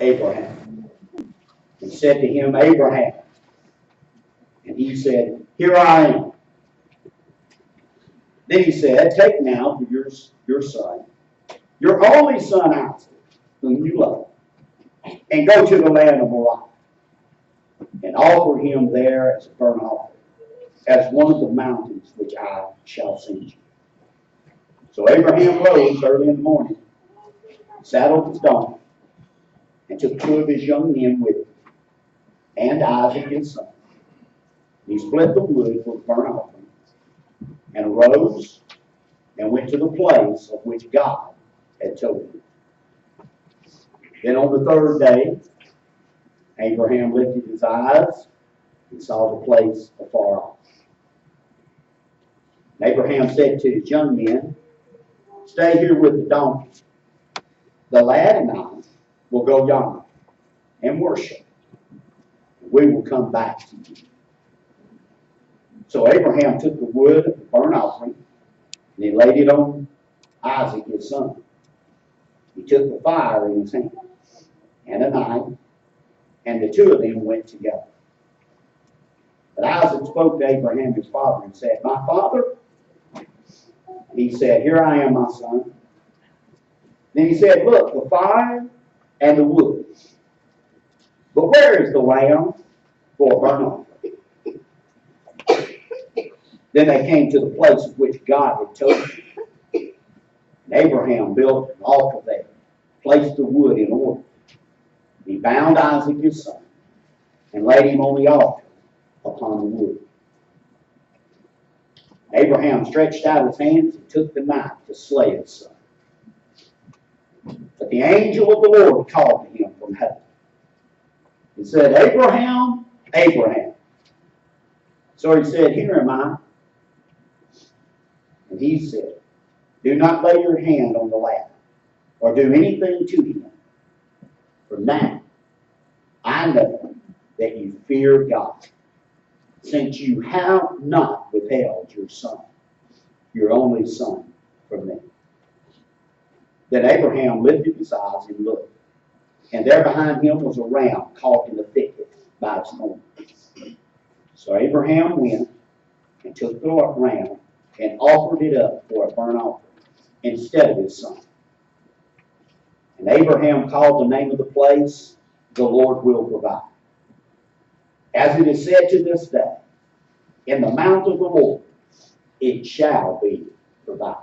Abraham. And said to him, Abraham. And he said, Here I am. Then he said, Take now for your son, your only son Isaac, whom you love, and go to the land of Moriah, and offer him there as a burnt offering, as one of the mountains which I shall send you. So Abraham rose early in the morning, saddled his donkey, and took 2 of his young men with him, and Isaac his son. He split the wood for the burnt offering, and arose and went to the place of which God had told him. Then on the 3rd day, Abraham lifted his eyes and saw the place afar off. And Abraham said to his young men, Stay here with the donkey. The lad and I will go yonder and worship. We will come back to you. So Abraham took the wood of the burnt offering, and he laid it on Isaac his son. He took the fire in his hand, and a knife, and the 2 of them went together. But Isaac spoke to Abraham his father and said, My father? And he said, Here I am, my son. Then he said, Look, the fire and the wood. But where is the lamb for a burnt offering? Then they came to the place of which God had told him. And Abraham built an altar there, placed the wood in order. He bound Isaac his son, and laid him on the altar upon the wood. Abraham stretched out his hands and took the knife to slay his son. But the angel of the Lord called to him from heaven and said, Abraham, Abraham. So he said, Here am I. And he said, Do not lay your hand on the lad, or do anything to him. For now I know that you fear God, since you have not withheld your son, your only son, from me. Then Abraham lifted his eyes and looked, and there behind him was a ram caught in the thicket by its horns. So Abraham went and took the ram and offered it up for a burnt offering instead of his son. And Abraham called the name of the place, The Lord Will Provide. As it is said to this day, In the mount of the Lord it shall be provided.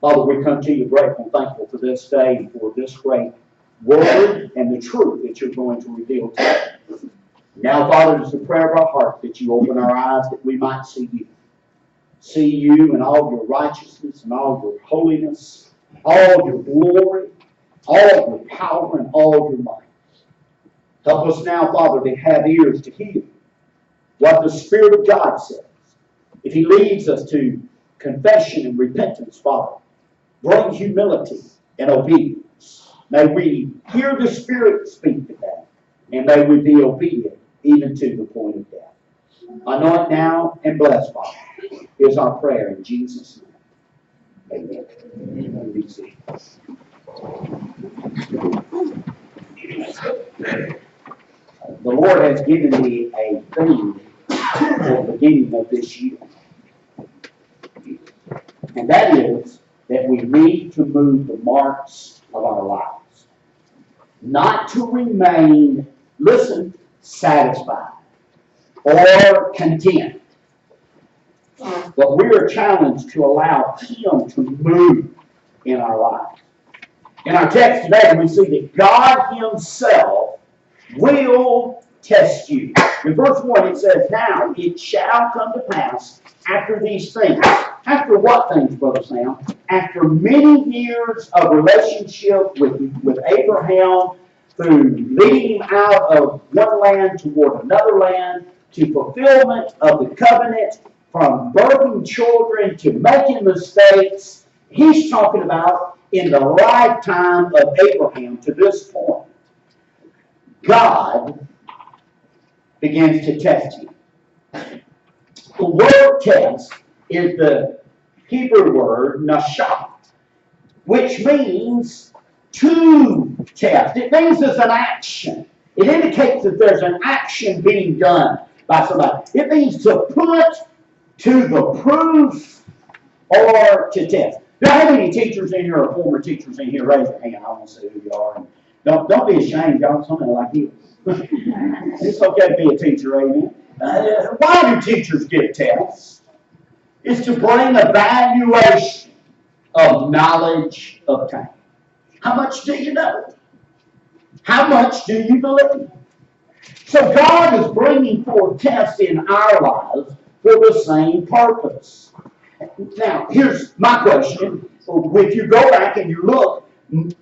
Father, we come to you grateful and thankful for this day and for this great word and the truth that you're going to reveal today. Now, Father, it's the prayer of our heart that you open our eyes that we might see you. See you in all your righteousness and all your holiness, all your glory, all your power and all your might. Help us now, Father, to have ears to hear what the Spirit of God says. If He leads us to confession and repentance, Father, bring humility and obedience. May we hear the Spirit speak today, and may we be obedient even to the point of death. Anoint now and bless, Father, is our prayer in Jesus' name. Amen. Be seated. The Lord has given me a theme for the beginning of this year. And that is that we need to move the marks of our lives. Not to remain, listen, satisfied or content. But we are challenged to allow Him to move in our lives. In our text today, we see that God Himself will test you. In verse 1 it says, Now it shall come to pass after these things. After what things, Brother Sam? After many years of relationship with Abraham, through leading him out of one land toward another land, to fulfillment of the covenant, from birthing children to making mistakes. He's talking about in the lifetime of Abraham to this point. God begins to test him. The word test is the Hebrew word nashah, which means to test. It means there's an action. It indicates that there's an action being done by somebody. It means to put to the proof or to test. Do I have any teachers in here or former teachers in here? Raise your hand. I want to see who you are. And don't be ashamed, y'all. Somebody like you. It's okay to be a teacher, amen. Why do teachers give tests? It's to bring evaluation of knowledge obtained. How much do you know? How much do you believe? So God is bringing forth tests in our lives for the same purpose. Now, here's my question. If you go back and you look,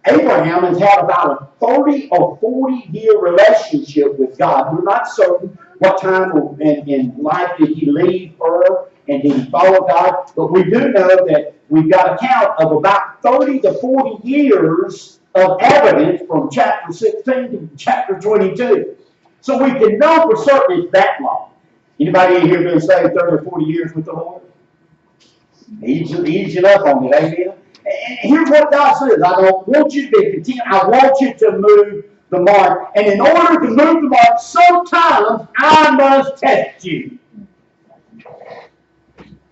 Abraham has had about a 30 or 40-year relationship with God. We're not certain what time in life did he leave Ur and did he follow God, but we do know that we've got a count of about 30 to 40 years of evidence from chapter 16 to chapter 22. So we can know for certain it's that long. Anybody in here been saved 30 or 40 years with the Lord? Easing up on it, amen? And here's what God says. I don't want you to be content. I want you to move the mark. And in order to move the mark, sometimes I must test you.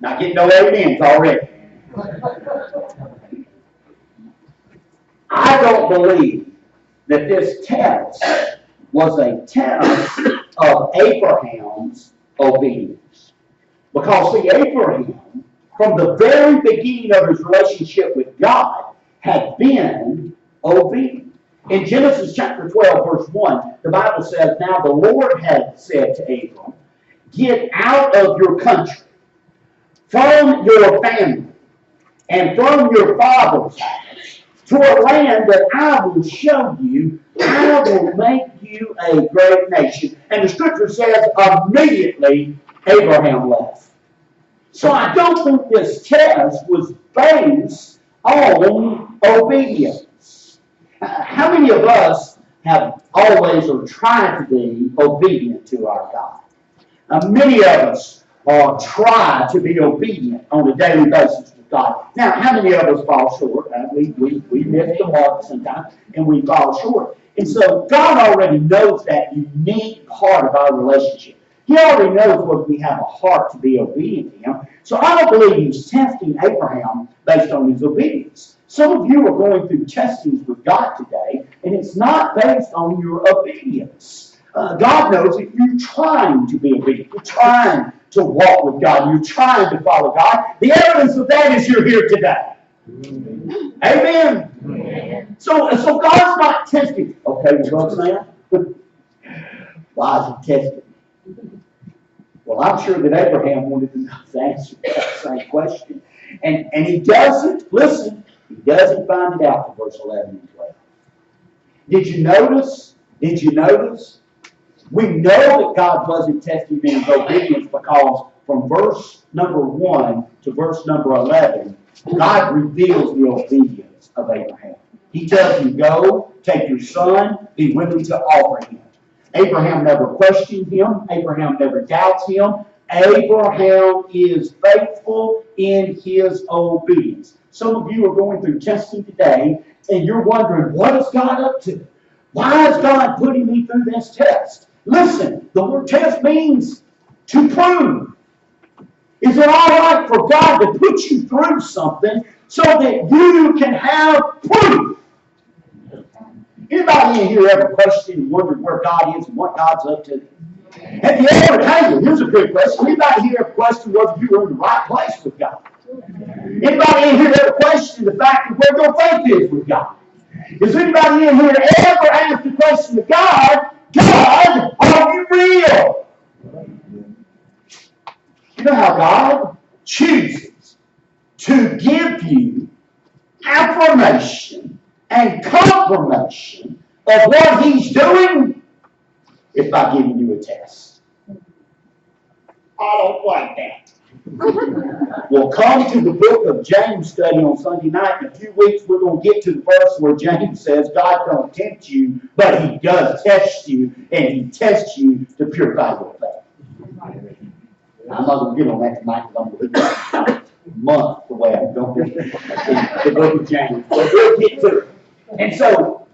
Not getting no amens already. I don't believe that this test was a test of Abraham's obedience. Because, see, Abraham, from the very beginning of his relationship with God, had been obedient. In Genesis chapter 12, verse 1, the Bible says, "Now the Lord had said to Abram, get out of your country, from your family, and from your father's house, to a land that I will show you. I will make you a great nation." And the scripture says, immediately Abraham left. So I don't think this test was based on obedience. How many of us have always or tried to be obedient to our God? Many of us try to be obedient on a daily basis to God. Now, how many of us fall short? We miss the mark sometimes, and we fall short. And so God already knows that unique part of our relationship. He already knows whether we have a heart to be obedient to Him. So I don't believe He's testing Abraham based on his obedience. Some of you are going through testings with God today, and it's not based on your obedience. God knows if you're trying to be obedient, you're trying to walk with God, you're trying to follow God. The evidence of that is you're here today. Amen. Amen. So God's not testing. Okay, you know what I'm saying? Why is He testing? Well, I'm sure that Abraham wanted to answer that same question. And he doesn't, listen, he doesn't find it out to verse 11 and 12. Did you notice? We know that God wasn't testing him in his obedience because from verse number 1 to verse number 11, God reveals the obedience of Abraham. He tells him, go, take your son, be willing to offer him. Abraham never questioned him. Abraham never doubts him. Abraham is faithful in his obedience. Some of you are going through testing today, and you're wondering, what is God up to? Why is God putting me through this test? Listen, the word test means to prove. Is it all right for God to put you through something so that you can have proof? Anybody in here ever questioned and wondered where God is and what God's up to? Have you ever, here's a good question. Anybody here ever questioned whether you were in the right place with God? Anybody in here ever questioned the fact of where your faith is with God? Is anybody in here ever asked the question to God, God, are you real? You know how God chooses to give you affirmation and confirmation of what He's doing is by giving you a test. I don't like that. We'll come to the book of James study on Sunday night. In a few weeks, we're going to get to the verse where James says, God don't tempt you, but He does test you, and He tests you to purify your faith. I'm not going to get on that tonight because I'm going to look at a month the way I'm going to the book of James. But we'll get to it. And so,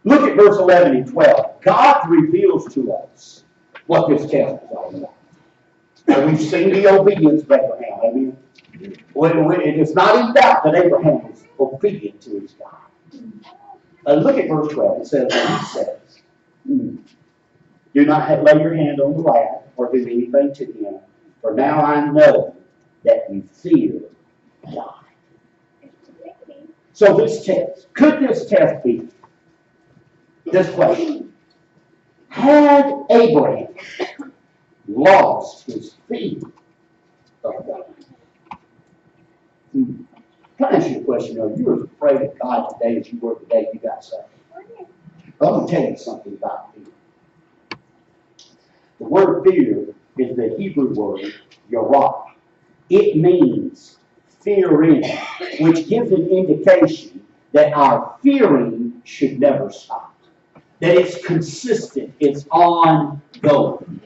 look at verse 11 and 12. God reveals to us what this test is all about. And we've seen the obedience of Abraham. Amen. It is not in doubt that Abraham was obedient to his God. Look at verse 12. It says, he says, do not lay your hand on the lad or do anything to him, for now I know that you fear God. So this test, could this test be this question? Had Abraham lost his fear of God? Can I ask you a question? Are you as afraid of God today as you were the day you got saved? I'm going to tell you something about fear. The word fear is the Hebrew word yarah. It means fearing, which gives an indication that our fearing should never stop. That it's consistent, it's ongoing.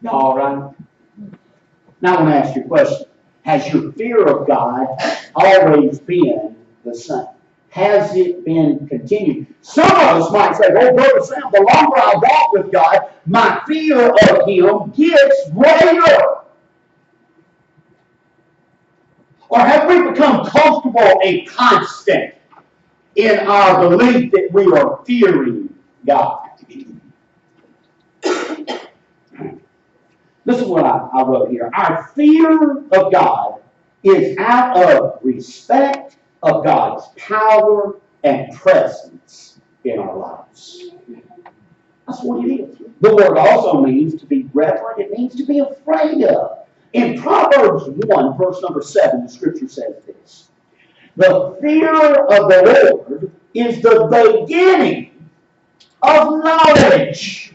All right? Now I want to ask you a question. Has your fear of God always been the same? Has it been continued? Some of us might say, well, Brother Sam, the longer I walk with God, my fear of Him gets greater. Or have we become comfortable and constant in our belief that we are fearing God? This is what I wrote here. Our fear of God is out of respect of God's power and presence in our lives. That's what it is. The word also means to be reverent. It means to be afraid of. In Proverbs 1, verse number 7, the scripture says this. The fear of the Lord is the beginning of knowledge.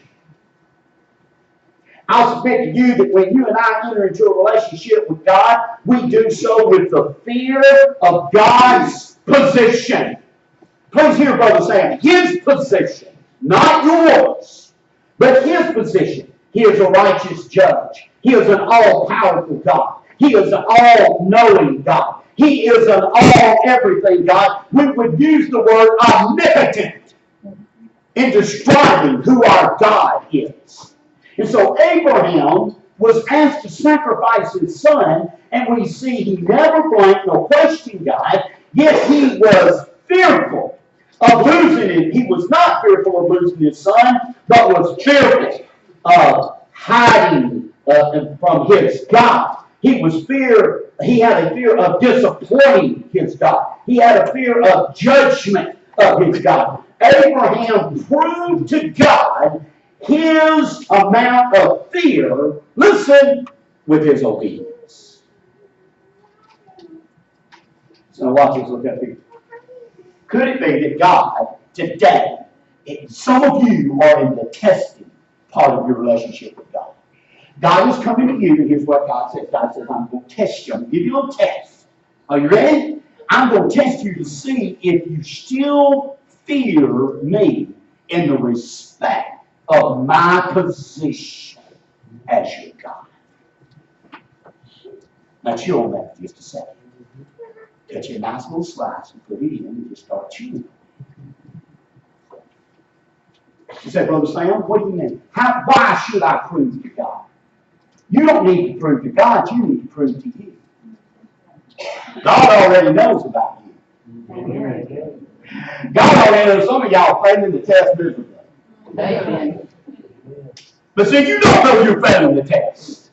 I'll submit to you that when you and I enter into a relationship with God, we do so with the fear of God's position. Please hear Brother Sam. His position, not yours, but His position. He is a righteous judge. He is an all-powerful God. He is an all-knowing God. He is an all-everything God. We would use the word omnipotent in describing who our God is. And so Abraham was asked to sacrifice his son, and we see he never blanked nor questioned God, yet he was fearful of losing it. He was not fearful of losing his son, but was fearful of hiding from his God. He had a fear of disappointing his God. He had a fear of judgment of his God. Abraham proved to God his amount of fear, listen, with his obedience. So watch this, look up here. Could it be that God today, some of you are in the testing part of your relationship with God? God is coming to you, and here's what God says. God says, I'm going to test you. I'm going to give you a test. Are you ready? I'm going to test you to see if you still fear me in the respect of my position as your God. Now chew on that for just a second. Cut you a nice little slice and put it in and just start chewing. You say, Brother Sam, what do you mean? Why should I prove to God? You don't need to prove to God, you need to prove to you. God already knows about you. God already knows some of y'all failing the test miserably. Amen. But see, you don't know you're failing the test.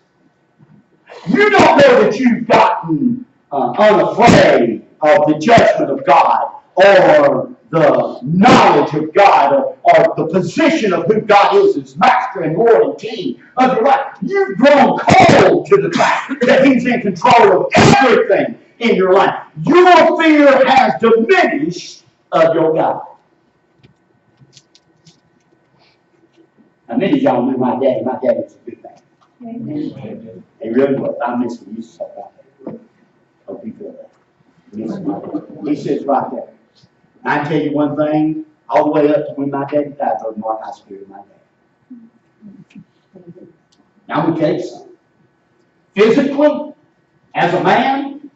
You don't know that you've gotten unafraid of the judgment of God or the knowledge of God or the position of who God is as Master and Lord and King of your life. You've grown cold to the fact that He's in control of everything in your life. Your fear has diminished of your God. Now, many of y'all knew my daddy. My daddy was a good man. Amen. He really was. I miss him. He used to talk about that. Hope you feel that. He sits right there. I can tell you one thing, all the way up to when my daddy died, Brother Mark, I scared my dad. Now I'm going to tell you something. Physically, as a man,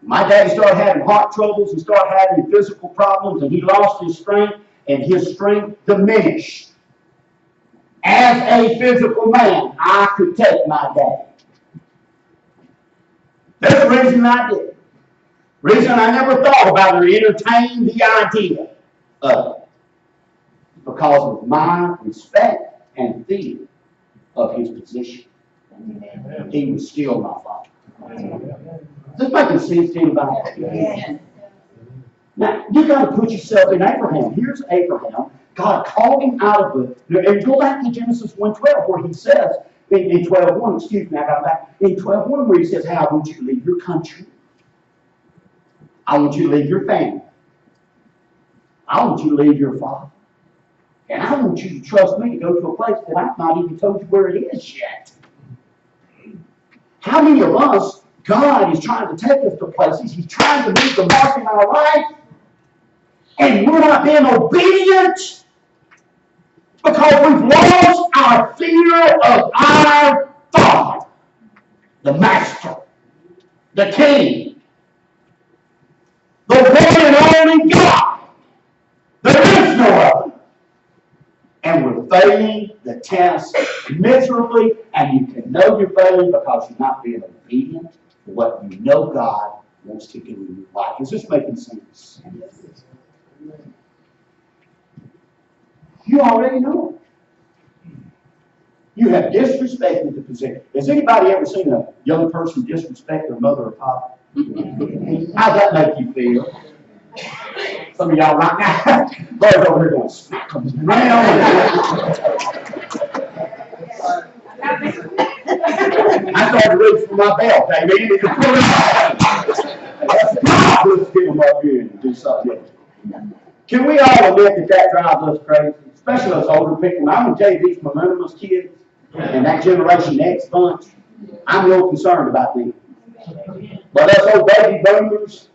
My daddy started having heart troubles and started having physical problems, and he lost his strength, and his strength diminished. As a physical man, I could take my daddy. That's the reason I did it. The reason I never thought about it or entertained the idea of it. Because of my respect and fear of his position. Amen. He was still my father. Amen. Is this making sense to anybody? Yes. Now, you got to put yourself in Abraham. Here's Abraham. God called him out of the, and go back to Genesis 1:12 where he says, in 12:1, excuse me, I got back, in 12:1 where he says, hey, I want you to leave your country. I want you to leave your family. I want you to leave your father. And I want you to trust me to go to a place that I've not even told you where it is yet. How many of us, God is trying to take us to places, He's trying to leave the mark in our life, and we're not being obedient because we've lost our fear of our Father, the Master, the King, the one and only God. There is no other. And we're failing the test miserably, and you can know you're failing because you're not being obedient to what you know God wants to do in your life. Is this making sense? You already know. You have disrespected the position. Has anybody ever seen a young person disrespect their mother or father? How's that make you feel? Some of y'all right now, Lord's over here going, smack them around. I started reaching for my belt, amen. Let's get them up here and do something. Can we all admit that drives us crazy? Especially us older people. Now, I'm going to tell you, these millennials kids and that Generation X bunch, I'm real concerned about them. But us old baby boomers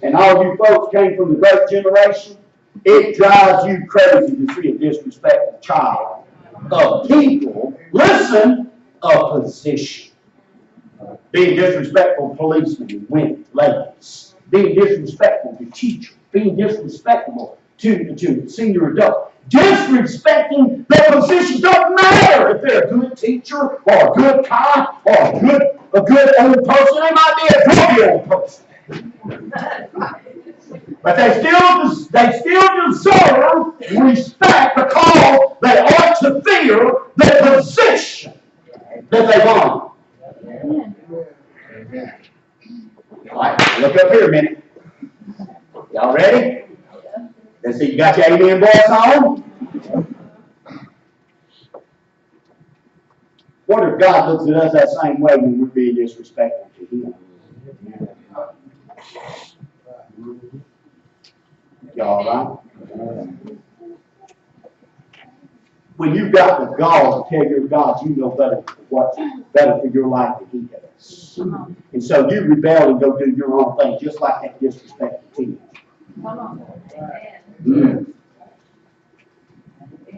and all you folks came from the great generation, it drives you crazy to see a disrespectful child of people, listen, of position. Being disrespectful to policemen and women, ladies. Being disrespectful to teachers. Being disrespectful to senior adults. Disrespecting their position. Don't matter if they're a good teacher or a good cop or a good old person. They might be a grumpy old person. But they still deserve respect because they ought to fear the position that they want. All right, look up here a minute. Y'all ready? Let's see, you got your amen voice on? What if God looks at us that same way when we're being disrespectful to Him? Y'all all right? When you've got the gall to tell your God you know what's better for your life than He does. And so you rebel and go do your own thing, just like that disrespectful teenager.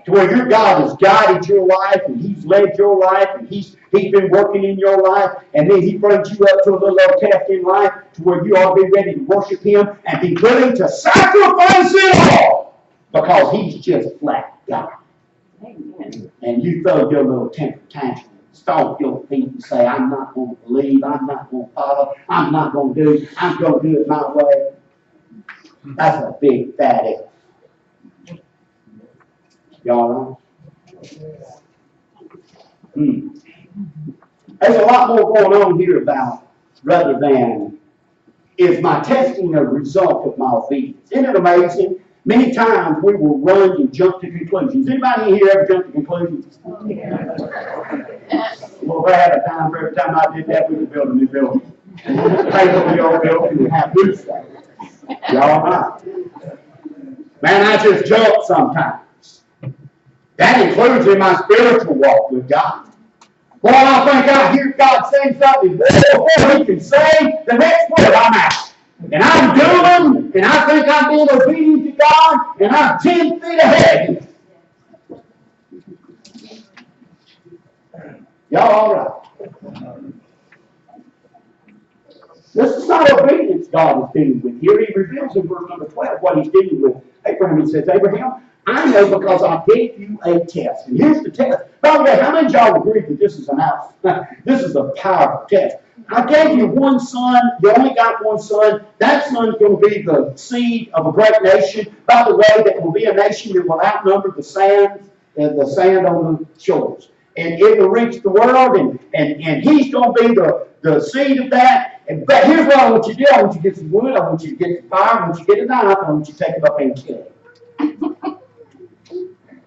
To where your God has guided your life and He's led your life and He's been working in your life, and then He brings you up to a little old test in life to where you ought to be ready to worship Him and be willing to sacrifice it all because He's just flat God. And you throw your little temper tantrum, stomp your feet and say, I'm not going to believe, I'm not going to follow, I'm not going to do, I'm going to do it my way. That's a big fat F. Y'all know? There's a lot more going on here about rather than is my testing a result of my obedience. Isn't it amazing? Many times we will run and jump to conclusions. Anybody in here ever jump to conclusions? Well, if I had a time for every time I did that, we could build a new building. Pay for the old building and have good stuff. Y'all know? Man, I just jump sometimes. That includes in my spiritual walk with God. Boy, I think I hear God saying something before He can say the next word, I'm out. And I'm doing, and I think I'm being obedient to God, and I'm 10 feet ahead. Y'all all right? This is not obedience God is dealing with here. He reveals in verse number 12 what he's dealing with Abraham. He says, Abraham, I know because I gave you a test. And here's the test. By the way, how many of y'all agree that this is this is a powerful test? I gave you one son. You only got one son. That son's going to be the seed of a great nation. By the way, that will be a nation that will outnumber the sand on the shores. And it will reach the world, and he's going to be the seed of that. But here's what I want you to do. I want you to get some wood. I want you to get some fire. I want you to get a knife. I want you to take him up and kill him.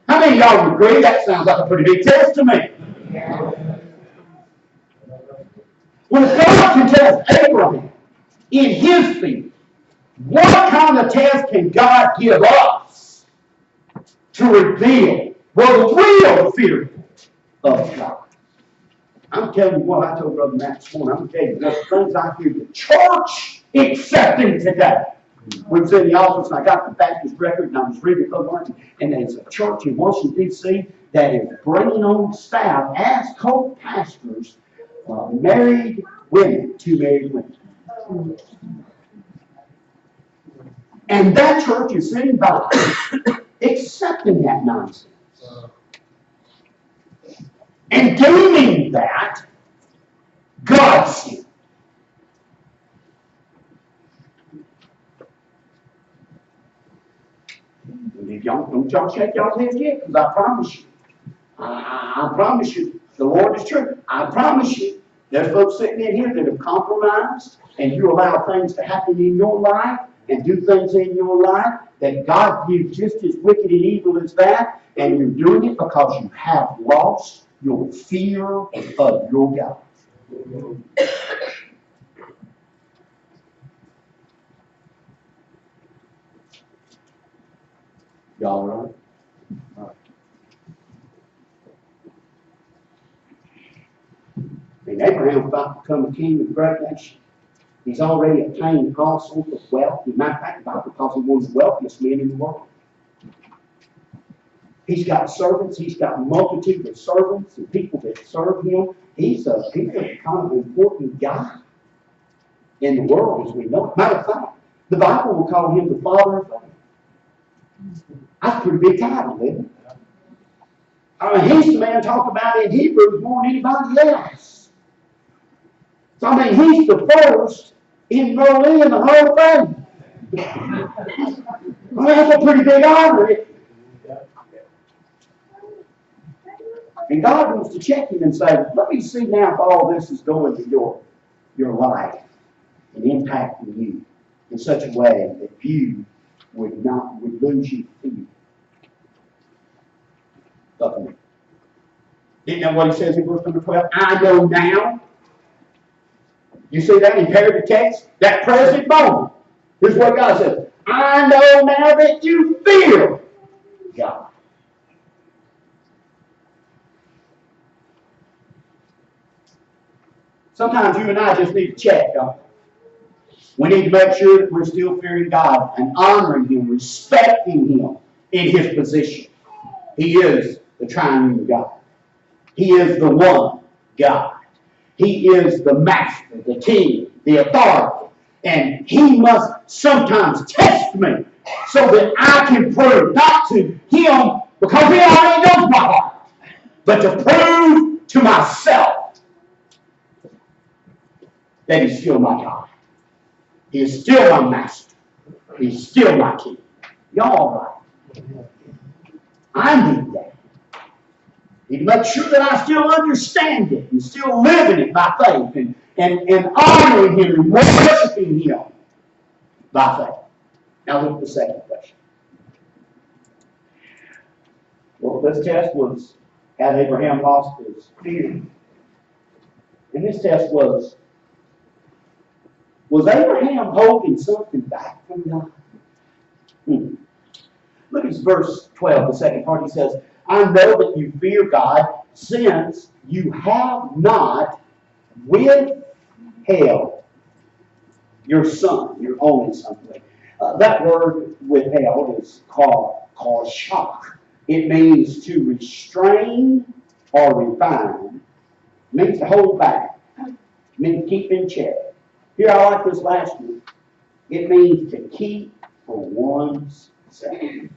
How many of y'all would agree? That sounds like a pretty big test to me. When God can test Abraham in his field, what kind of test can God give us to reveal the real fear of God? I'm telling you what I told Brother Matt this morning. I'm telling you, there's things I hear the church accepting today. We was in the office and I got the Baptist record and I was reading it, and there's a church in Washington, D.C. that is bringing on staff as co-pastors married women, 2 married women. And that church is sitting by accepting that nonsense. And deeming that God's sin. Don't y'all shake y'all's heads yet, because I promise you, I promise you, the Lord is true. I promise you, there's folks sitting in here that have compromised, and you allow things to happen in your life, and do things in your life that God gives just as wicked and evil as that, and you're doing it because you have lost your fear of your God. Y'all right? And Abraham's about to become a king of a great nation. He's already obtained all sorts of wealth. As a matter of fact, because he was the wealthiest man in the world. He's got servants. He's got a multitude of servants and people that serve him. He's a kind of important guy in the world as we know. Matter of fact, the Bible will call him the father of faith. That's a pretty big title, isn't it? I mean, he's the man talked about in Hebrews more than anybody else. So, I mean, he's the first in Berlin in the whole thing. I mean, that's a pretty big honor. And God wants to check him and say, let me see now if all this is going to your life and impacting you in such a way that you would lose your fear of me. Isn't that what he says in verse number 12? I know now. You see that in the text? That present moment. Here's what God says. I know now that you fear God. Sometimes you and I just need to check, don't we? We need to make sure that we're still fearing God and honoring Him, respecting Him in His position. He is the triune God. He is the one God. He is the master, the king, the authority. And He must sometimes test me so that I can prove, not to Him, because He already knows my heart, but to prove to myself that He's still my God. He is still my master. He's still my king. Y'all all right? I need that. I need to make sure that I still understand it and still living it by faith and honoring Him and worshiping Him by faith. Now look at the second question. Well, this test was, had Abraham lost his fear? And this test was Abraham holding something back from God? Look at verse 12, the second part. He says, I know that you fear God, since you have not withheld your son, your only son. That word withheld is called shock. It means to restrain or refine. It means to hold back. It means to keep in check. Here, I like this last one. It means to keep for one's sake.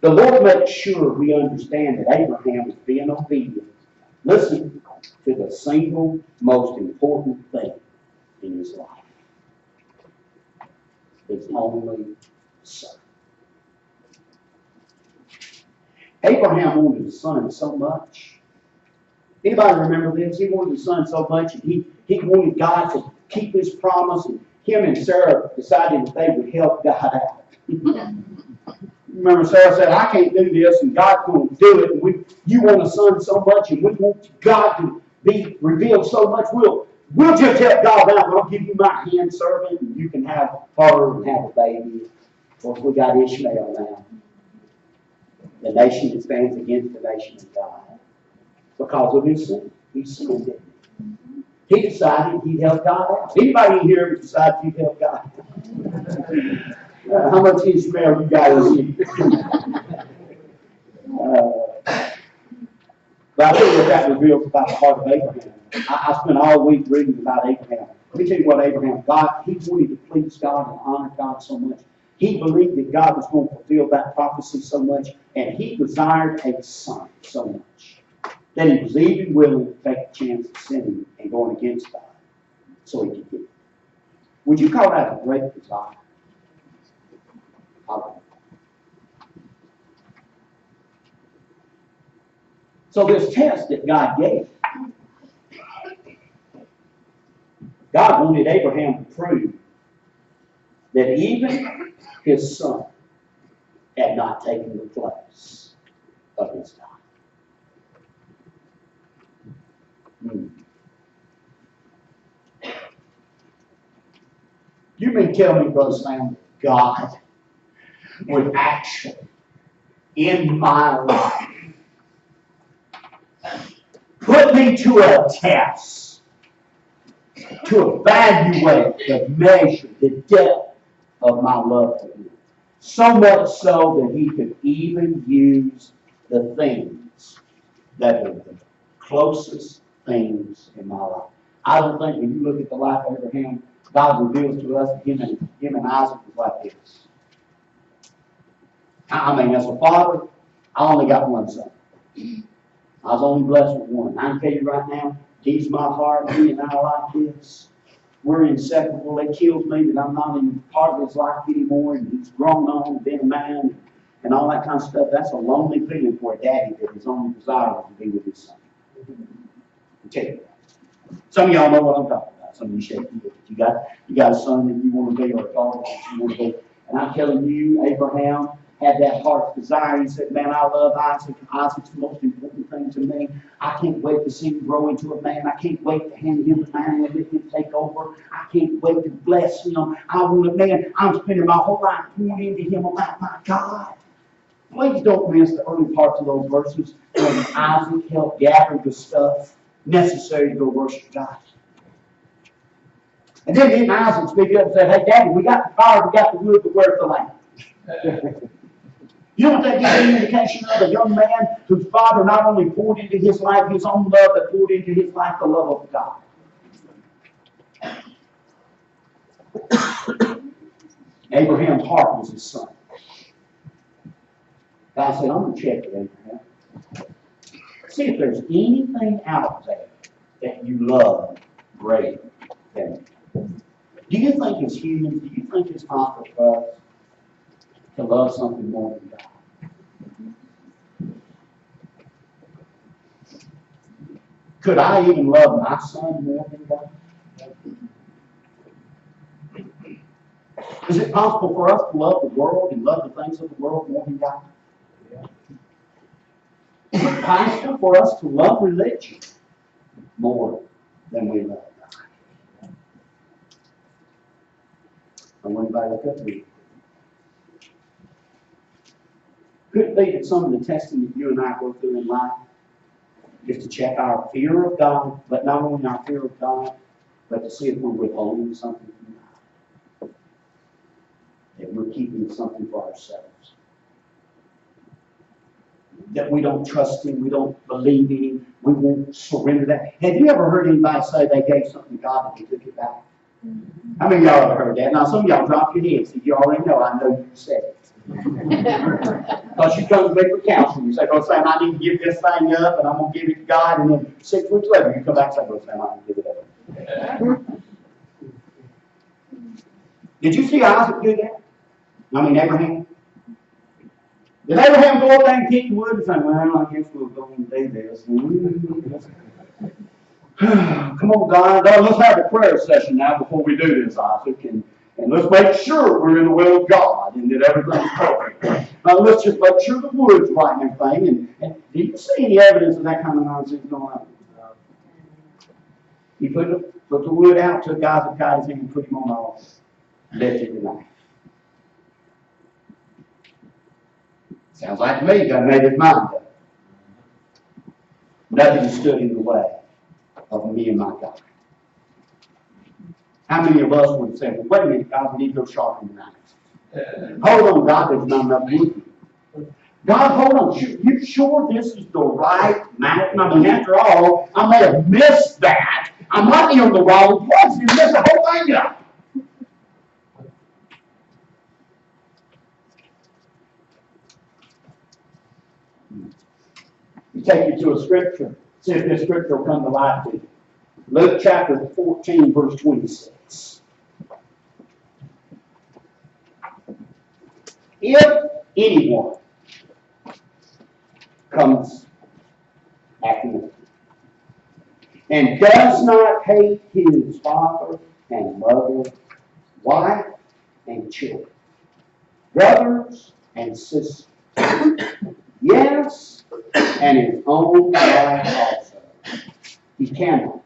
The Lord makes sure we understand that Abraham was being obedient. Listen to the single most important thing in his life. His only son. Abraham wanted his son so much. Anybody remember this? He wanted his son so much, and he wanted God to keep his promise, and him and Sarah decided that they would help God out. Remember, Sarah said, I can't do this, and God's going to do it, and you want a son so much, and we want God to be revealed so much, we'll just help God out, and I'll give you my hand servant, and you can have her and have a baby. Of course, we got Ishmael now. The nation that stands against the nation of God. Because of his sin. He sinned, didn't he? He decided he'd help God out. Anybody in here decide you'd help God out? How much Ishmael you guys see? But I tell you what that reveals about the heart of Abraham. I spent all week reading about Abraham. Let me tell you what Abraham, he wanted to please God and honor God so much. He believed that God was going to fulfill that prophecy so much, and he desired a son so much that he was even willing to take a chance of sinning and going against God so he could get it. Would you call that a great desire? So this test that God gave, God wanted Abraham to prove that even his son had not taken the place of his God. You may tell me, Brother Sam, that God would actually, in my life, put me to a test to evaluate the measure, the depth of my love for him. So much so that he could even use the things that are the closest things in my life. I don't think when you look at the life of Abraham, God reveals to us that him and Isaac was like this. I mean, as a father, I only got one son. I was only blessed with one. I can tell you right now, he's my heart. He and I like this. We're inseparable. It kills me that I'm not even part of his life anymore, and he's grown on, been a man, and all that kind of stuff. That's a lonely feeling for a daddy that his only desire was to be with his son. I'll tell you that. Some of y'all know what I'm talking about. Some of you shake your head. You got a son that you want to be, or a daughter that you want to be. And I'm telling you, Abraham had that heart's desire. He said, man, I love Isaac. Isaac's the most important thing to me. I can't wait to see him grow into a man. I can't wait to hand him a man and let him take over. I can't wait to bless him. I want a man. I'm spending my whole life pouring into him about my God. Please don't miss the early parts of those verses when Isaac helped gather the stuff necessary to go worship God. And then Isaac speak up and said, hey, Daddy, we got the fire, we got the wood, but where's the lamb? You know what that gives an indication of? A young man whose father not only poured into his life his own love, but poured into his life the love of God. Abraham's heart was his son. God said, I'm going to check it, Abraham. See if there's anything out there that you love greater than me. Do you think as humans, do you think it's possible for us to love something more than God? Could I even love my son more than God? Is it possible for us to love the world and love the things of the world more than God? Is it possible for us to love religion more than we love God? I want anybody to look up to me. Could it be that some of the testing that you and I go through in life is to check our fear of God, but not only our fear of God, but to see if we're withholding something from God? That we're keeping something for ourselves. that we don't trust Him, we don't believe in Him, we won't surrender that. Have you ever heard anybody say they gave something to God and they took it back? How many of y'all have heard that? Now, some of y'all drop your heads. If you already know, I know you said it. Because you come to me for counseling. You say, Brother Sam, I need to give this thing up, and I'm going to give it to God. And then 6 weeks later, you come back and say, Brother Sam, I need to give it up. Did you see Isaac do that? I mean, Abraham? Did Abraham go up there and kick the wood and say, well, I guess we'll go and do this? Come on, God. Let's have a prayer session now before we do this, Isaac. And let's make sure we're in the will of God and that everything's perfect. Let's just make sure the wood's right and everything. And do you see any evidence of that kind of nonsense going on? He put the wood out, took Isaac, got his hand, and put him on the altar. Lifted the knife. Sounds like to me, God made his mind up. Nothing stood in the way of me and my God. How many of us would say, well, wait a minute, God, we need to go sharpen the knife. Hold on, God, there's not enough wood. God, hold on, you sure this is the right knife? I mean, after all, I may have missed that. I might be on the wrong place and mess the whole thing up. You take you to a scripture. See if this scripture will come to life to you. Luke chapter 14, verse 26. If anyone comes after me and does not hate his father and mother, wife and children, brothers and sisters, yes, and his own life also, he cannot.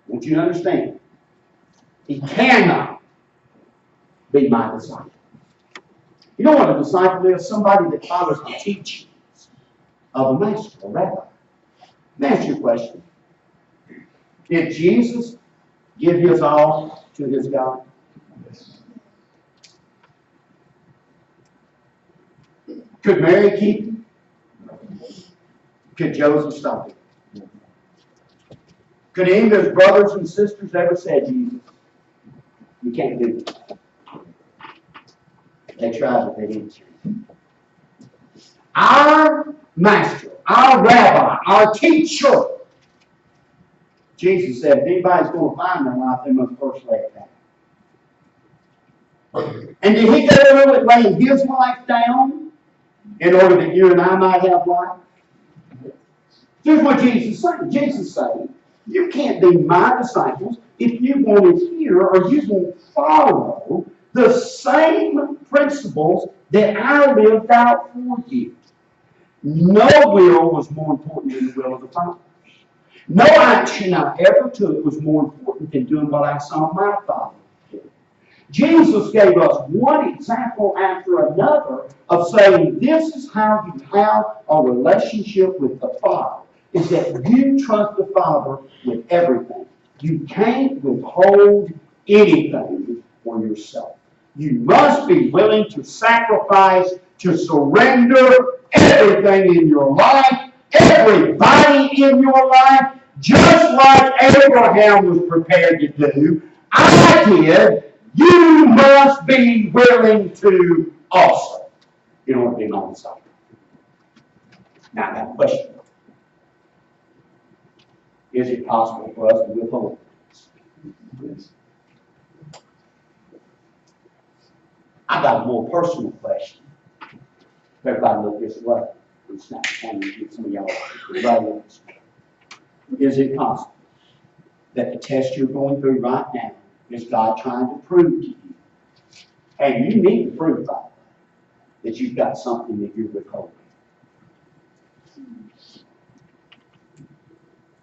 I want you to understand, he cannot be my disciple. You know what a disciple is? Somebody that follows the teachings of a master, a rabbi. Let me ask you a question. Did Jesus give his all to his God? Could Mary keep him? Could Joseph stop him? Could any of his brothers and sisters ever say, Jesus, you can't do it? They tried, but they didn't. Our master, our rabbi, our teacher, Jesus said, if anybody's going to find their life, they must first lay it down. And did he go over laying his life down in order that you and I might have life? Here's what Jesus said. Jesus said, you can't be my disciples if you won't hear or you won't follow the same principles that I lived out for you. No will was more important than the will of the Father. No action I ever took was more important than doing what I saw my Father do. Jesus gave us one example after another of saying this is how you have a relationship with the Father, is that you trust the Father with everything. You can't withhold anything for yourself. You must be willing to sacrifice, to surrender everything in your life, everybody in your life, just like Abraham was prepared to do. I did. You must be willing to also in order to be my disciple. Now, I got a question. Is it possible for us to withhold this? I got a more personal question. Everybody look this way. It's not trying to get some of y'all right. Is it possible that the test you're going through right now is God trying to prove to you? And you need to prove, by the way, that you've got something that you're withholding.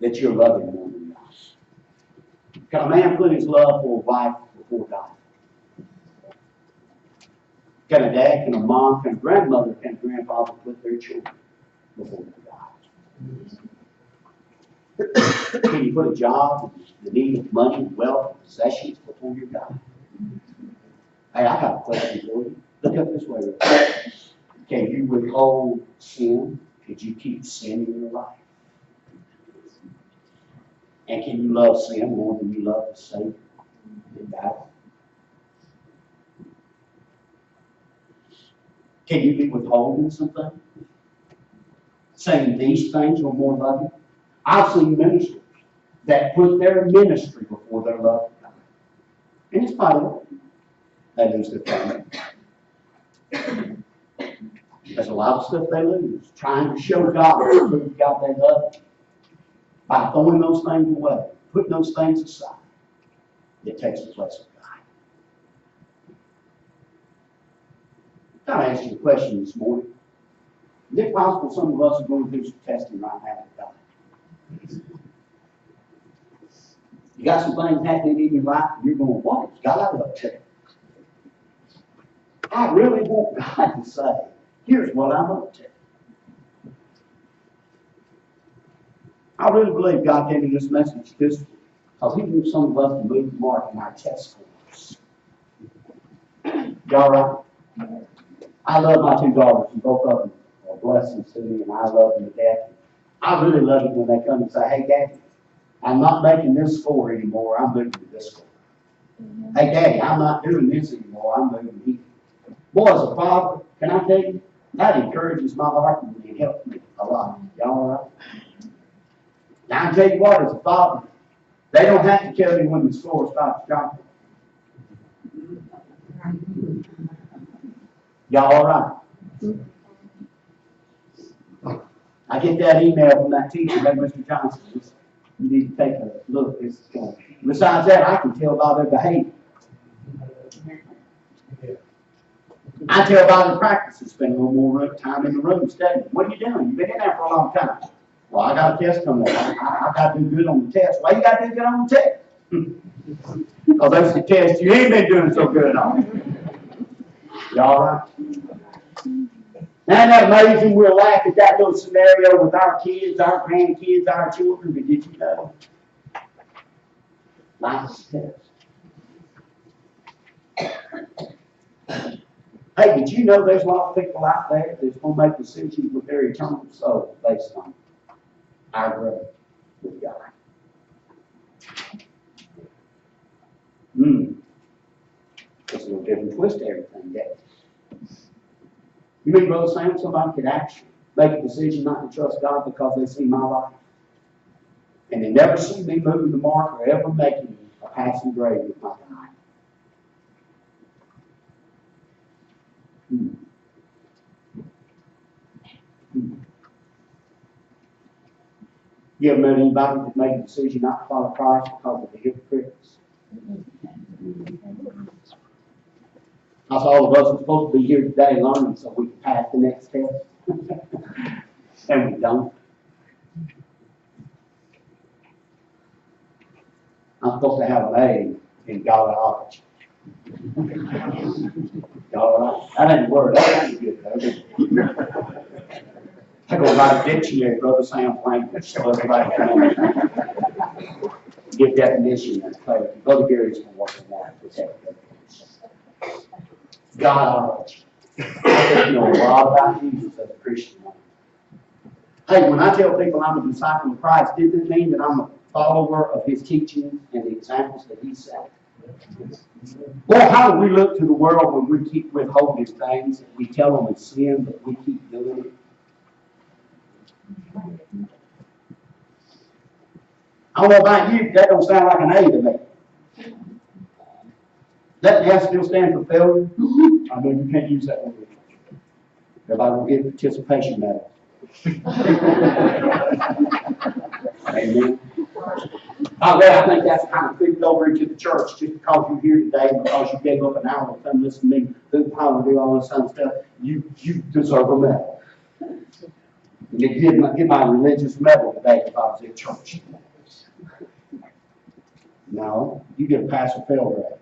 That you're loving more than God. Can a man put his love for a wife before God? Can a dad, can a mom, can a grandmother, can a grandfather put their children before God? Can you put a job, the need of money, wealth, possessions before your God? Hey, I got a question for you. Look up this way. Can you withhold sin? Could you keep sin in your life? And can you love sin more than you love the Savior in battle? Can you be withholding something? Saying these things are more loving? I've seen ministers that put their ministry before their love of God. And it's part of it. They lose their family. There's a lot of stuff they lose. Trying to show God, prove God they love Him. By throwing those things away, putting those things aside, it takes the place of God. I'm going to ask you a question this morning. Is it possible some of us are going to do some testing right now with God? You got some things happening in your life, and you're going, what is God up to? I really want God to say, here's what I'm up to. I really believe God gave me this message this week because He wants some of us to move the mark in our test scores. Y'all right? I love my two daughters, and both of them are blessings to me, and I love them to death. I really love it when they come and say, hey, Daddy, I'm not making this score anymore, I'm moving to this score. Hey, Daddy, I'm not doing this anymore, I'm moving here. Boy, as a father, can I tell you, that encourages my heart and it helps me a lot. Y'all all right? Now, I tell you what, as a father, they don't have to tell me when the score stops dropping. Y'all all right? I get that email from that teacher, that Mr. Johnson. You need to take a look. Besides that, I can tell by their behavior. I tell by the practices, spend a little more time in the room studying. What are you doing? You've been in there for a long time. Well, I got a test coming up. I got to do good on the test. Why you got to do good on the test? Because that's the test you ain't been doing so good on. Y'all right? Now, isn't that amazing? We'll laugh at that little scenario with our kids, our grandkids, our children, but did you know? Life's a test. Hey, did you know there's a lot of people out there that's going to make decisions with their eternal soul based on our growth with God? It's a little different twist to everything, doesn't it? You mean, Brother Sam, somebody could actually make a decision not to trust God because they see my life, and they never see me moving the mark or ever making a passing grade with my God? You ever met anybody that made a decision not to follow Christ because of the hypocrites? That's all of us are supposed to be here today learning so we can pass the next test. And we don't. I'm supposed to have an A in Godology. Y'all right? That ain't a word. That ain't good, though. I go write a dictionary, Brother Sam's language, so everybody can get definition and clarity. Brother Gary's going to work on that. Godology. I think you know a lot about Jesus as a Christian. Hey, when I tell people I'm a disciple of Christ, doesn't it mean that I'm a follower of His teaching and the examples that He set? Boy, how do we look to the world when we keep withholding things that we tell them is sin, but we keep doing it? I don't know about you, but that don't sound like an A to me. Doesn't the S still stand for failure? I know you can't use that word. Everybody will get participation medal. Amen. I think that's kind of creeped over into the church just because you're here today, because you gave up an hour to come listen to me, do all this kind of stuff. You deserve a medal. You get my religious medal today if I was at church. No, you get a pass or fail grade.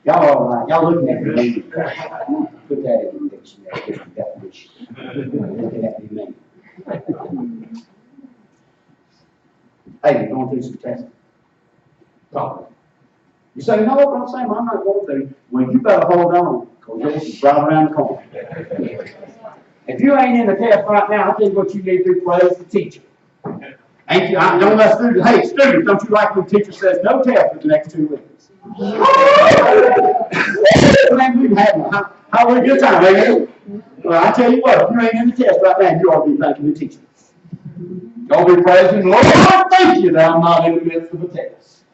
Y'all all right? Y'all looking at me? Put that in the dictionary, different definition. Looking at me. Hey, you're going through some testing. Probably. You say, no, I'm saying I'm not going through. Well, you better hold on, Because yours is right around the corner. If you ain't in the test right now, I think what you need to do is praise the teacher. Ain't you? Don't let students, hey, students, don't you like when the teacher says no test for the next 2 weeks? Man, we've had how a good time, amen? Well, I tell you what, if you ain't in the test right now, you ought to be thanking the teacher. Don't be praising, Lord, thank you that I'm not in the midst of a test.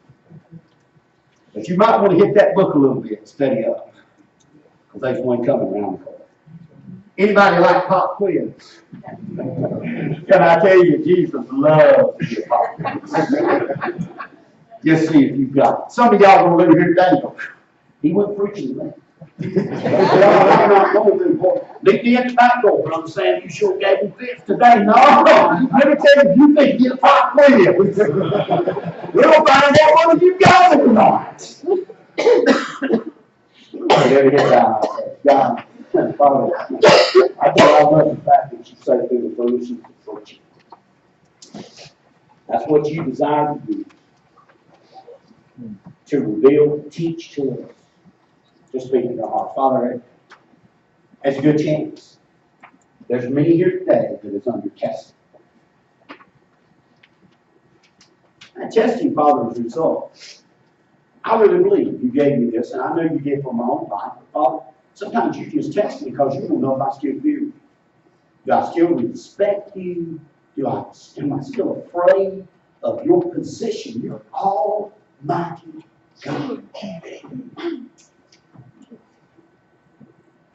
But you might want to hit that book a little bit, study up. Because there's one coming around the corner. Anybody like pop quiz? Can I tell you, Jesus loves your pop quiz. Just see if you've got it. Some of y'all are going to live here today. He went preaching to me. I'm not going to do what? Leave me at the back door, Brother Sam. You sure gave him fits today. No. Let me tell you, you think you get a pop quiz. We'll find out whether you got it or not. God, Father, I love the fact that you say through the foolishness of preaching. That's what you desire to do. To reveal, teach to us, to speak in our heart. Father, that's a good chance. There's many here today that is under testing. And testing, Father, is a result. I really believe you gave me this, and I know you did for my own life, but Father, sometimes you just test me because you don't know if I still fear you. Do I still respect you? Am I still afraid of your position? You're almighty God.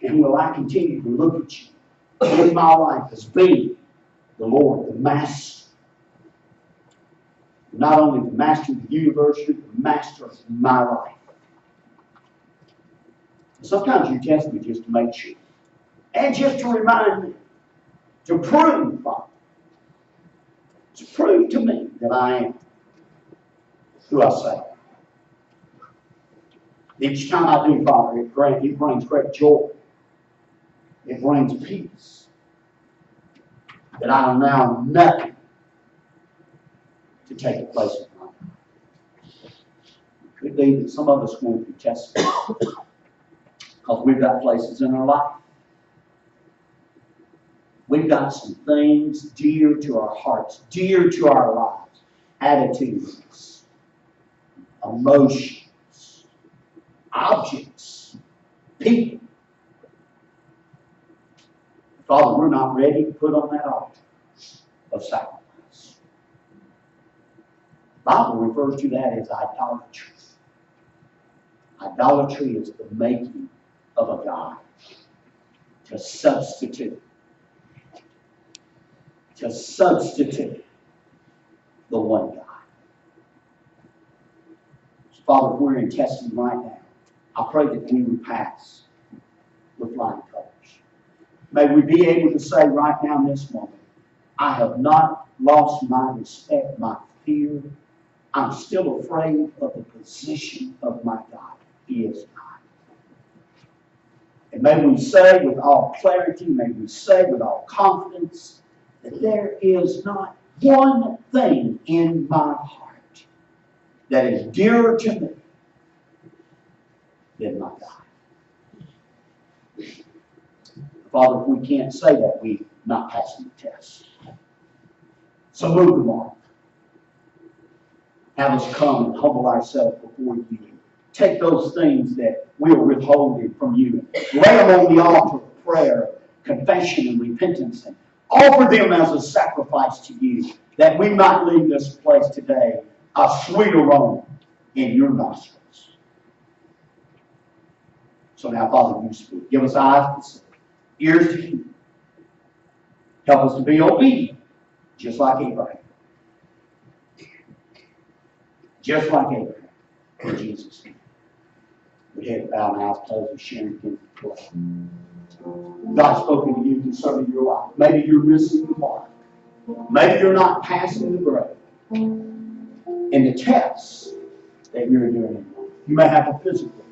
And will I continue to look at you in my life as being the Lord, the Master? Not only the Master of the universe, you're the Master of my life. Sometimes you test me just to make sure. And just to remind me. To prove, Father. To prove to me that I am who I say. Each time I do, Father, it brings great joy. It brings peace. That I allow nothing to take the place of my life. It could be that some of us won't be tested because we've got places in our life. We've got some things dear to our hearts, dear to our lives, attitudes, emotions, objects, people. Father, we're not ready to put on that altar of sacrifice. The Bible refers to that as idolatry. Idolatry is the making of a god to substitute the one God. So Father, if we're in testing right now, I pray that we would pass with flying colors. May we be able to say right now in this moment, I have not lost my respect, my fear. I'm still afraid of the position of my God. He is God. And may we say with all clarity, may we say with all confidence, that there is not one thing in my heart that is dearer to me than my God. Father, if we can't say that, we're not passing the test. So move the mark. Have us come and humble ourselves before you. Take those things that we're withholding from you. Lay them on the altar of prayer, confession, and repentance, and offer them as a sacrifice to you, that we might leave this place today a sweet aroma in your nostrils. So now, Father, you speak. Give us eyes to see, ears to hear. Help us to be obedient, just like Abraham. Just like Abraham. In Jesus' name. We head bow and eyes closed and sharing again the place. God's spoken to you concerning your life. Maybe you're missing the mark. Maybe you're not passing the grade in the tests that you're doing. You may have a physical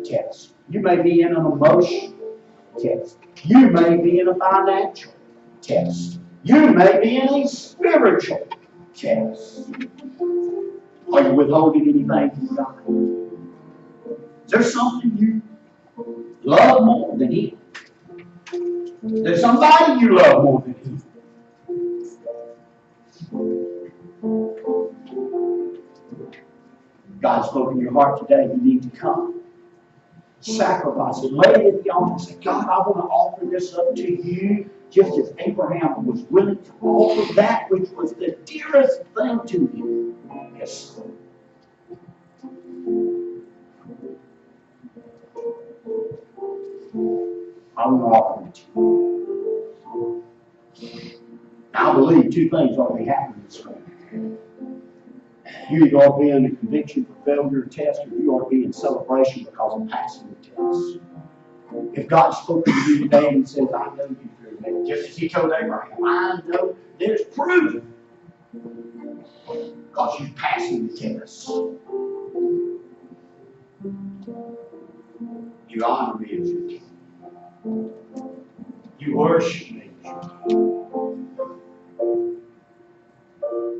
test. You may be in an emotional test. You may be in a financial test. You may be in a spiritual test. Are you withholding anything from God? Is there something you Love more than Him. There's somebody you love more than Him. God spoke in your heart today. You need to come. Sacrifice it. Lay it at the altar and say, God, I want to offer this up to you, just as Abraham was willing to offer that which was the dearest thing to him. Yes. I want to offer it to you. I believe two things ought to be happening this morning. You either ought to be in a conviction for failure test, or you ought to be in celebration because of passing the test. If God's spoken to you today and says, I know you fear me, just as He told Abraham, I know there's proof because you're passing the test. You honor me as your king. You worship me as your king.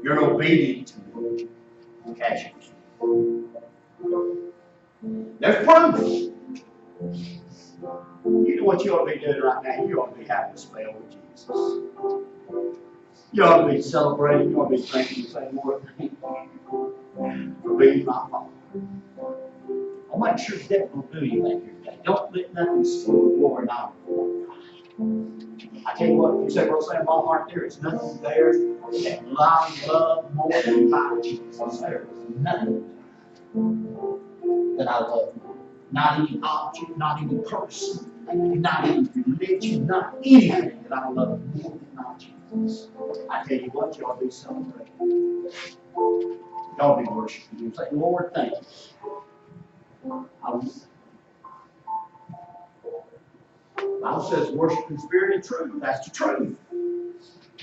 You're obedient to me as your king. There's proof. You know what you ought to be doing right now? You ought to be having a spell with Jesus. You ought to be celebrating. You ought to be thanking and saying, Lord, thank you for being my Father. I'll make sure the devil will do anything here today. Don't let nothing steal the glory and honor for God. I tell you what, if you say, well, say in my heart, there is nothing there that I love more than my Jesus. There is nothing that I love more. Not any object, not any person, not any religion, not anything that I love more than my Jesus. I tell you what, you ought to be celebrating. You ought to be worshiping. You say, Lord, thank you. The Bible says worship in spirit and truth. That's the truth.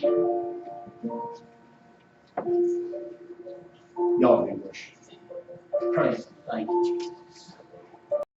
You ought to be worshiping. Praise Him. Thank you, Jesus.